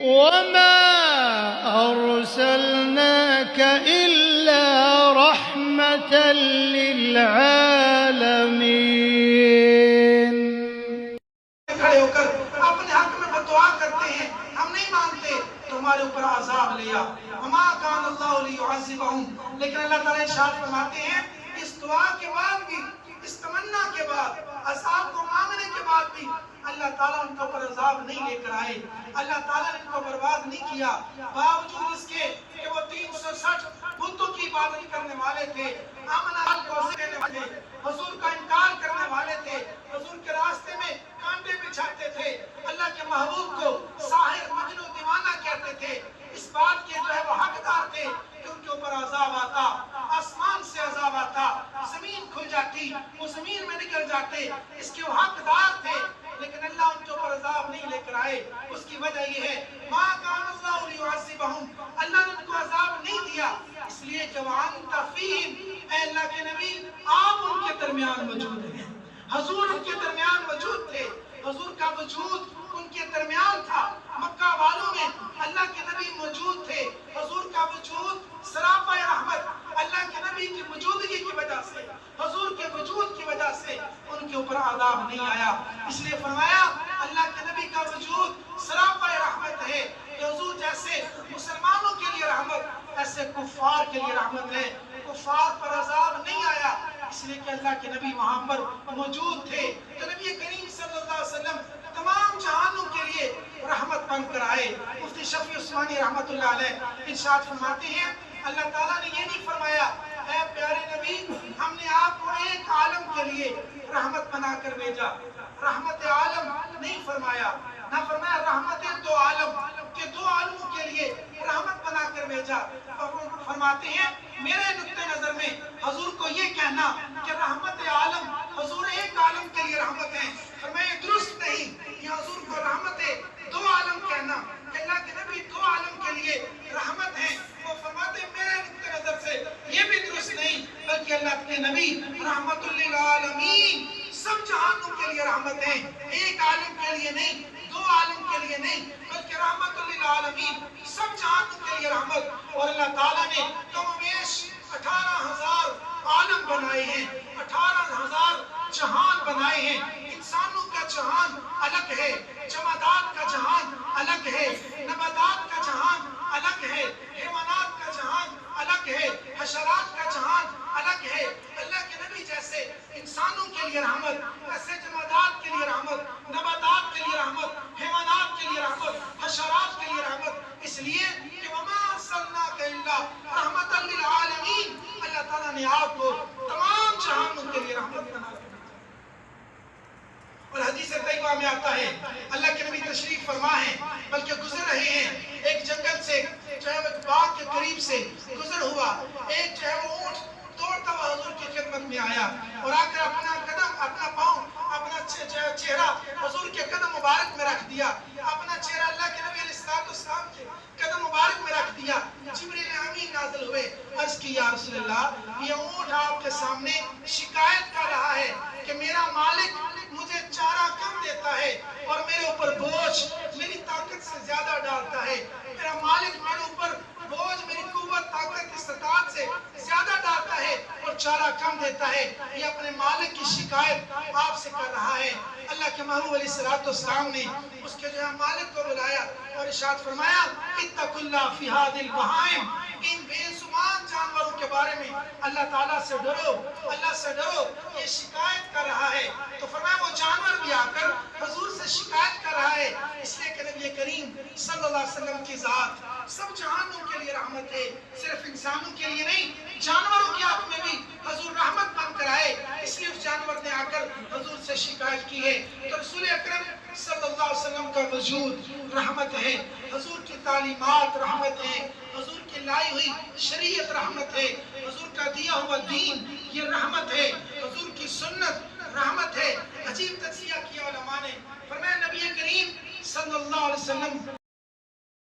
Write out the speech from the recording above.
وما أرسلناك إلا رحمة للعالمين. کھڑے ہو کر اپنے حق میں بدعا کرتے ہیں، ہم نہیں مانتے تو ہمارے اوپر عذاب لیا. وما کان اللہ لیعذبہم، لیکن اللہ تعالیٰ ارشاد فرماتے ہیں اس دعا کے بعد بھی، اس تمنا کے بعد، عذاب کو مانگنے کے بعد بھی اللہ تعالیٰ ان کے اوپر عذاب نہیں لے کر آئے. اللہ تعالیٰ نے ان کو برباد نہیں کیا، باوجود اس کے کہ وہ 360 بتوں کی عبادت کرنے والے تھے، آمنہ کو دینے والے، حضور کا انکار کرنے والے تھے، حضور کے راستے میں کانٹے بچھاتے تھے، اللہ کے محبوب کو ساحر مجنون دیوانہ کہتے تھے. اس بات کے جو ہے وہ حقدار تھے کہ ان کے اوپر عذاب آتا، آسمان سے عذاب آتا، زمین کھل جاتی، وہ زمین میں نکل جاتے، اس کے وہ حقدار تھے. لیکن اللہ ان کے اوپر عذاب نہیں لے کر آئے. اس کی وجہ یہ ہے ما کان اللہ لیعذبہم، اللہ نے ان کو عذاب نہیں دیا اس لیے کہ وانت فیہم، اے اللہ کے نبی آپ ان کے درمیان موجود ہیں. حضور ان کے درمیان موجود تھے، حضور کا وجود ان کے درمیان تھا. مکہ والوں میں اللہ کے نبی موجود تھے، حضور کا وجود سراپا رحمت اللہ کے نبی کی موجودگی کی وجہ سے، حضور کے وجود کی وجہ سے ان کے اوپر عذاب نہیں آیا. اس لیے فرمایا اللہ کے نبی کا وجود سراپا رحمت ہے کہ حضور جیسے مسلمانوں کے لیے رحمت، ایسے کفار کے لیے رحمت ہے. کفار پر عذاب نہیں آیا اس لیے کہ اللہ کے نبی وہاں پر موجود تھے. تو نبی کریم صلی اللہ علیہ وسلم تمام جہانوں کے لیے رحمت بن کر آئے. مفتی شفیع عثمانی رحمت اللہ علیہ ارشاد فرماتے ہیں اللہ تعالیٰ نے یہ نہیں فرمایا اے پیارے نبی ہم نے آپ کو ایک عالم کے لیے رحمت بنا کر بھیجا، رحمت عالم نہیں فرمایا، نہ فرمایا رحمت دو عالم کہ دو عالموں کے لیے رحمت بنا کر بھیجا. فرماتے ہیں میرے نقطۂ نظر میں حضور کو یہ کہنا کہ رحمت عالم حضور ایک عالم کے لیے رحمت ہے، فرمایا درست نہیں. یہ حضور کو رحمت دو عالم کہنا کہ اللہ کے نبی دو عالم کے لیے رحمت ہے، وہ فرماتے ہیں میرے نقطۂ نظر سے یہ بھی درست نہیں، بلکہ اللہ کے نبی رحمت للعالمین سب جہانوں کے لیے رحمت ہے، ایک عالم کے لیے نہیں، دو عالم کے لیے نہیں، بلکہ رحمت للعالمین سب جہانوں کے لیے رحمت. اور اللہ تعالیٰ نے کم و بیش 18,000 عالم بنائے ہیں، 18,000 جہان بنائے ہیں. انسانوں کا جہان الگ ہے، جمادات کا جہان الگ ہے، نباتات کا جہان الگ ہے، حیوانات کا جہان الگ ہے، حشرات کا جہان الگ ہے. اللہ کے نبی جیسے انسانوں کے لیے رحمت، ایسے جمادات کے لیے رحمت، نباتات کے لیے رحمت، حیوانات کے لیے رحمت، حشرات کے لیے رحمت. اس لیے کہ وما ارسلناک الا رحمتا للعالمین، اللہ تعالیٰ نے آپ کو تمام جہانوں کے لیے رحمت بنا دیا. اور حدیث طیبہ میں آتا ہے اللہ کے نبی تشریف فرما ہے بلکہ گزر رہے ہیں، ایک جنگل سے جو ہے وہ باغ کے قریب سے گزر ہوا، ایک جو ہے وہ اونٹ دوڑتا ہوا حضور کی خدمت میں آیا اور آ کر اپنا قدم، اپنا پاؤں، اپنا چہرہ حضور کے قدم مبارک میں رکھ دیا، اپنا چہرہ اللہ کے نبی علیہ السلام کے قدم مبارک میں رکھ دیا. جبریل امین نازل ہوئے، عرض کی یا رسول اللہ یہ اونٹ آپ کے سامنے شکایت کر رہا ہے کہ میرا مالک مجھے چارہ کم دیتا ہے اور میرے اوپر بوجھ میری طاقت سے زیادہ ڈالتا ہے. میرا مالک میرے اوپر بوجھ میری قوت، طاقت، استطاعت سے زیادہ ڈالتا ہے اور چارہ کم دیتا ہے. یہ اپنے مالک کی شکایت آپ سے کر رہا ہے. اللہ کے محبوب علیہ السلام نے اس کے جو ہے مالک کو بلایا اور ارشاد فرمایا اتقوا اللہ فی ھذی البہائم، ان بے زبان جانوروں کے بارے میں اللہ تعالیٰ سے ڈرو، اللہ سے ڈرو، یہ شکایت کر رہا ہے. تو فرمایا وہ جانور بھی آ کر حضور سے شکایت کر رہا ہے. اس لیے کہ نبی کریم صلی اللہ علیہ وسلم کی ذات سب جہانوں کے لیے رحمت ہے، صرف انسانوں کے لیے نہیں، جانوروں کی آنکھ میں بھی حضور رحمت بن کر آئے. اس لیے اس جانور نے آ کر حضور سے شکایت کی ہے. تو رسول اکرم صلی اللہ علیہ وسلم کا وجود رحمت ہے، حضور کی تعلیمات رحمت ہے، حضور کی لائی ہوئی شریعت